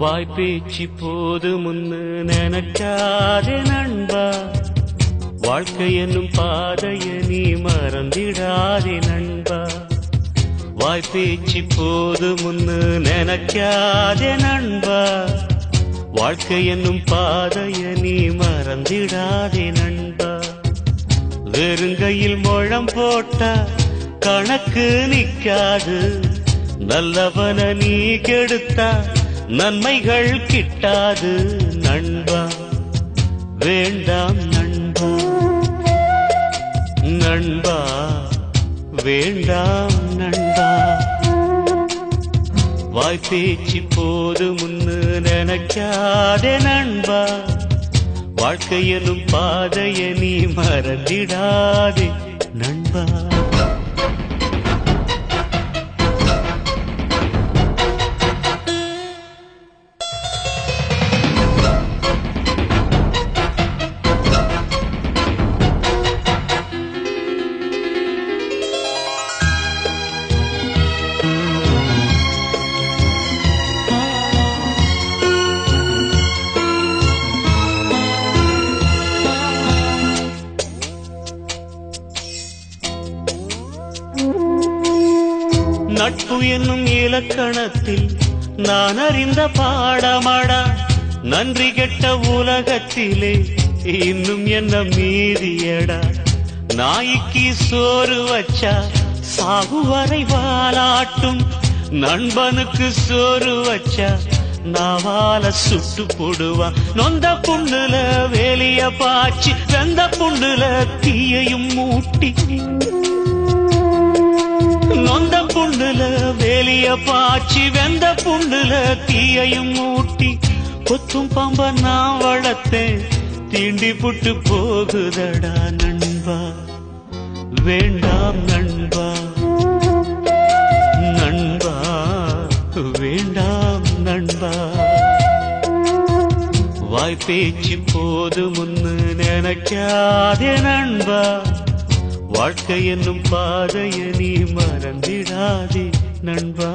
வாய்ப்பேச்சு போது முன்னு நினைக்காதே நண்பா, வாழ்க்கை என்னும் பாதைய நீ மறந்திடாதே நண்பா. வாய்ப்பேச்சு போது முன்னு நினைக்காதே நண்பா, வாழ்க்கை என்னும் பாதைய நீ மறந்திடாதே நண்பா. வெறுங்கையில் முழம் போட்டா கணக்கு நிக்காது, நல்லவன நீ கெடுத்தா நன்மைகள் கிட்டாது நண்பா. வேண்டாம் நண்பா, நண்பா வேண்டாம் நண்பா. வாய்ப்பேச்சு போது முன்னு நினைக்காதே நண்பா, வாழ்க்கை எனும் பாதைய நீ மறந்திடாதே நண்பா. நட்பு என்னும் இலக்கணத்தில் நான் அறிந்த பாடமடா, நன்றி கெட்ட உலகத்திலே இன்னும் என்ன மீதியடா. நாய்க்கு சோறு வச்சா சாகு வரை வாலாட்டும், நண்பனுக்கு சோறு வச்சா நாவால சுட்டு போடுவான். நொந்த புண்ணுல வேலிய பாய்ச்சி வெந்த புண்ணுல தீயையும் மூட்டி, நொந்த புண்ணுல வேலிய பாய்ச்சி வெந்த புண்ணுல தீயையும் மூட்டி, கொத்தும் பாம்ப நான் வளர்த்தேன் தீண்டி புட்டு போகுதடா நண்பா. வேண்டாம் நண்பா, நண்பா வேண்டாம் நண்பா. வாய்ப்பேச்சு போது முன்னு நினைக்காதே நண்பா, வாழ்க்கை என்னும் பாதைய நீ மறந்திடாதே நண்பா.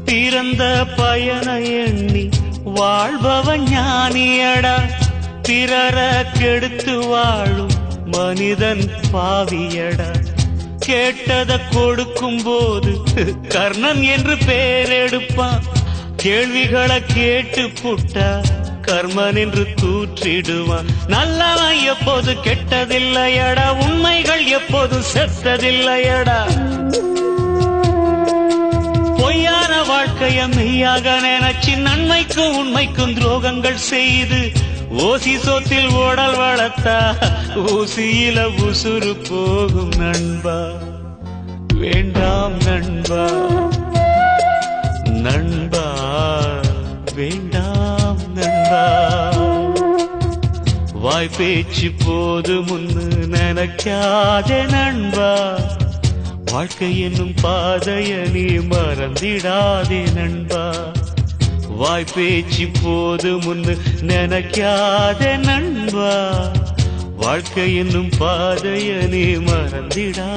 பிறந்த பயன எண்ணி வாழ்பவன் ஞானியடா, பிறர கெடுத்து வாழும் மனிதன் பாவியடா. கேட்டத கொடுக்கும் போது கர்ணன் என்று பேரெடுப்பான், கேள்விகளை கேட்டு புட்டா கர்மன் என்று தூற்றிடுவான். நல்லவன் எப்போது கெட்டதில்லையடா, உண்மைகள் எப்போது செத்ததில்லையடா. பொய்யான வாழ்க்கைய மெய்யாக நினைச்சு நன்மைக்கும் உண்மைக்கும் துரோகங்கள் செய்து ஓசி சொத்தில் ஓடல் வளர்த்தா ஊசியில உசுறு போகும் நண்பா. வேண்டாம் நண்பா, நண்பா வேண்டாம் நண்பா. வாய்ப்பேச்சு போது முன்னு நினைக்காதே நண்பா, வாழ்க்கை என்னும் பாதைய நீ மறந்திடாதே நண்பா. வாய்ப்பேச்சு போது முன்னு நினைக்காதே நண்பா, வாழ்க்கை என்னும் பாதைய நீ மறந்திடா.